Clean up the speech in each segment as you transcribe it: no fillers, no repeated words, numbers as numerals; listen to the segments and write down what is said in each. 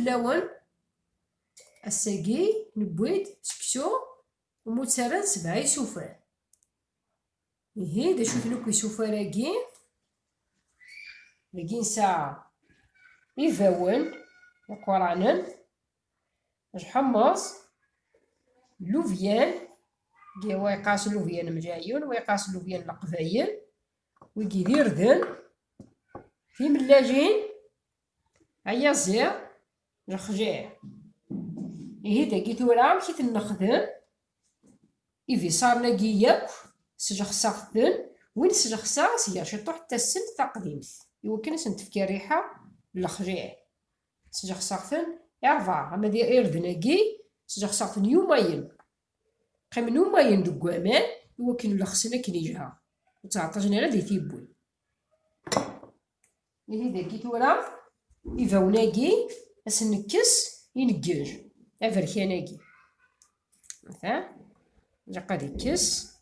اللون الساقي نبويد سكسو وموتزاريلا 7 يسوفان. إيه دا شوف نوك يسوفاراكي لاكي نساعة يفاون يقرانن اش حمص لوفيان كي هو يقاس لوفيان مجايون ويقاس لوفيان القفايل ويدير ذن في ملاجين هيا زير الخجاع. إيه داكي تورا كي تنخدم إيفي صار لاكي ياك سجخساغتن وين سجخساغ سياشطو حتى السن تقديمت يمكن سنتفكي الريحة الخجاع سجخساغتن يرفع أما دي إردناكي سجخساغتن يومين قيم يومين دوك أمان يمكن لخصنا كنيجها وتعطجنا لا دي تيبوي. إيه داكي تورا يفاوناكي أسنكس ينكاج أفركاناكي مثلا جا قادي كيس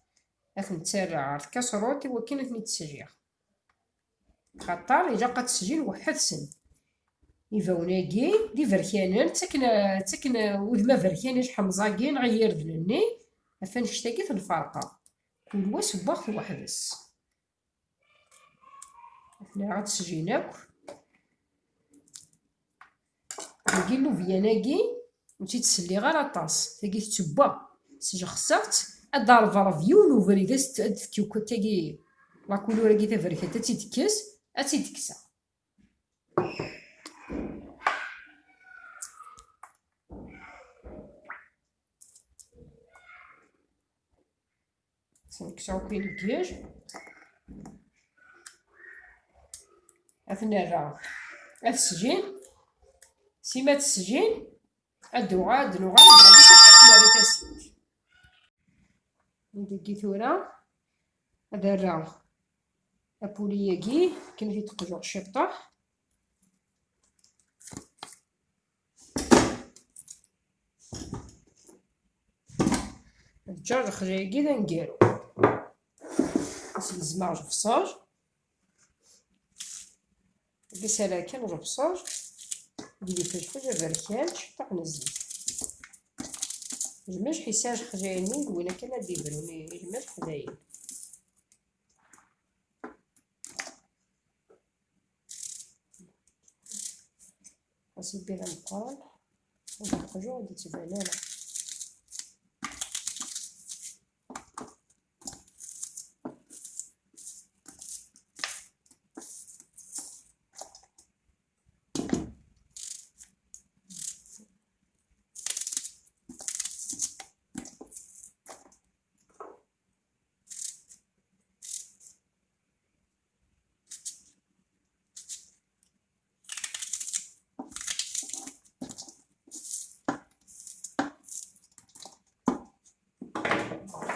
أثن تسرع الكاسروت وكاين أثني تسجير خاطر إجا قاد تسجيل واحد سن يفاوناكي دي فركانان تسكن وذما فركاناش حمزاكي نغير ذنني أفن شتاكي الفرقة كل واس باخ وحدس أثنا عاد تسجيناك تلاقي لوفياناكي نمشي تسلي غير اطاس تلاقي تتبا سجا خسرت ادار فارفيو نوفري تفكيو كتاكي لا كولور كي تفركا تتكس اتيدكسا سنكساو كاين الكياج اثنا الرا السجين سيمات السجين ادو غاد نوغاد غادي تاسيت ندير ثورا هذا الراه ابولياكي كاين في تقجر الشطاح الدجاج خجايكي نديرو الزماج فصاج بسلاكه نربصاج ندير فلفل بركان شطح نزيد جماش حساج خجايني وين كان ديبروني جماش خدايل نصيب بها مقال ونخرجو ودي تبانانا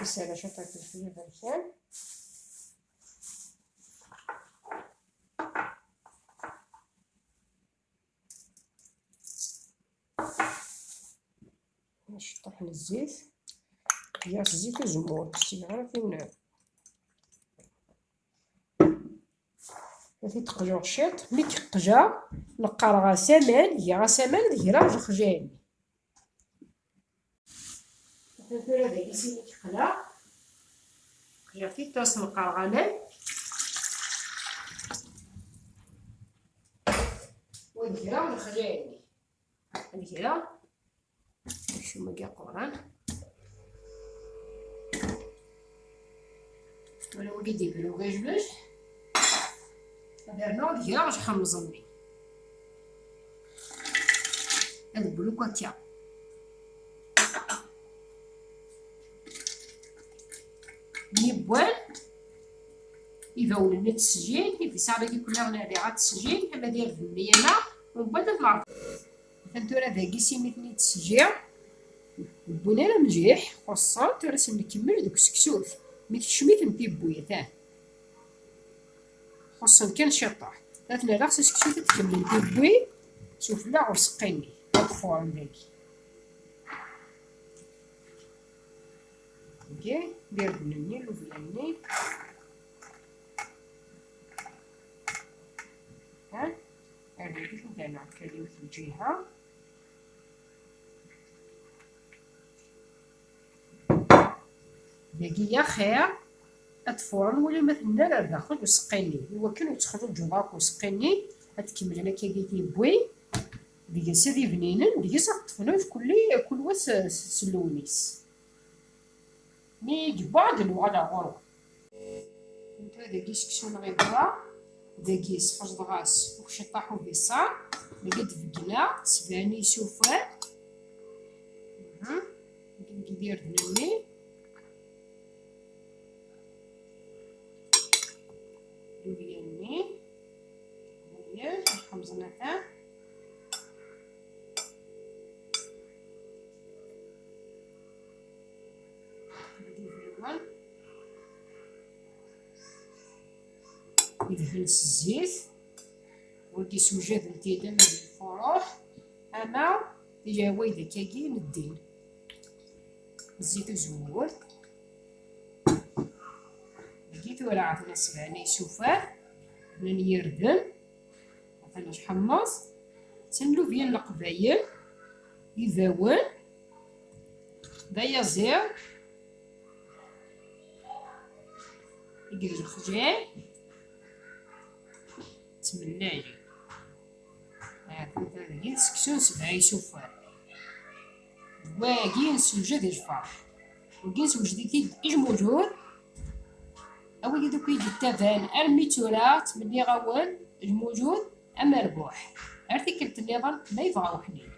رسالة شطة فلفل بركان نشطح الزيت ياس الزيت وزمور السيغارة فين هذي تقجر شيط مي تقجر نقارغا سامان هي غا سامان هي راه خجاني الفلفل هذا يسيني كيقلا قجر في طاس نقارغانان ونديرها ونخليها نديرها شو ما كاع قران ولا هو كيدير له غير جوج درنا نديرها باش حمصني هاد البلوكاتيا نيبوان يفاول لنا التسجيل كيف صار كلها نادي عاد التسجيل كما داير في الميانه ومن بعد نعرف مثلا ترى ذاكي سيميتني التسجيل البنانه مليح خاصه ترى نكمل دوك السكسوت مي تشميت نتيبويا تاع خاصه كان شطاح ثلاثنا راس السكسوت تكمل نتيبوي شوف لا وسقيني الفورم داكي اوكي ندير بنني لوفياني ها هادي شوف انا كلمت الجهه داكي يا خير أطفال ولا مثلنا لا داخل وسقيني هو كانوا يتخرجوا جوراك وسقيني هتكمل انا كي قلت بوي ديك سيدي بنينن ديك سطفنو في كل واس سلونيس مي جباد الوغدا غورو انت داكي سكسون غيبرا داكي سخرج دغاس وكشي طاحو بيصار لقيت فقنا سباني سوفان ندير دنمي ديالني هي الحمصنات يدهنس الزيت ولكي سوجاد التيدان ديال الفروح انا ديجا وايده كاكي ندين الزيت زول لقيت ولا عطنا سبعني سوفان بنان يردن عطنا شحمص تنلو بيان القبايل يذاون دايا زير يقرج الخجاي تمناجي هاكا داكي سكسون سبعي سوفان واكي نسوجد الفرح وكي نسوجد إيش موجود أول دوك يجي التافان الميتورات ملي غاون الموجود أما ربوح عرفتي كلت النظام ما يبغاو حنين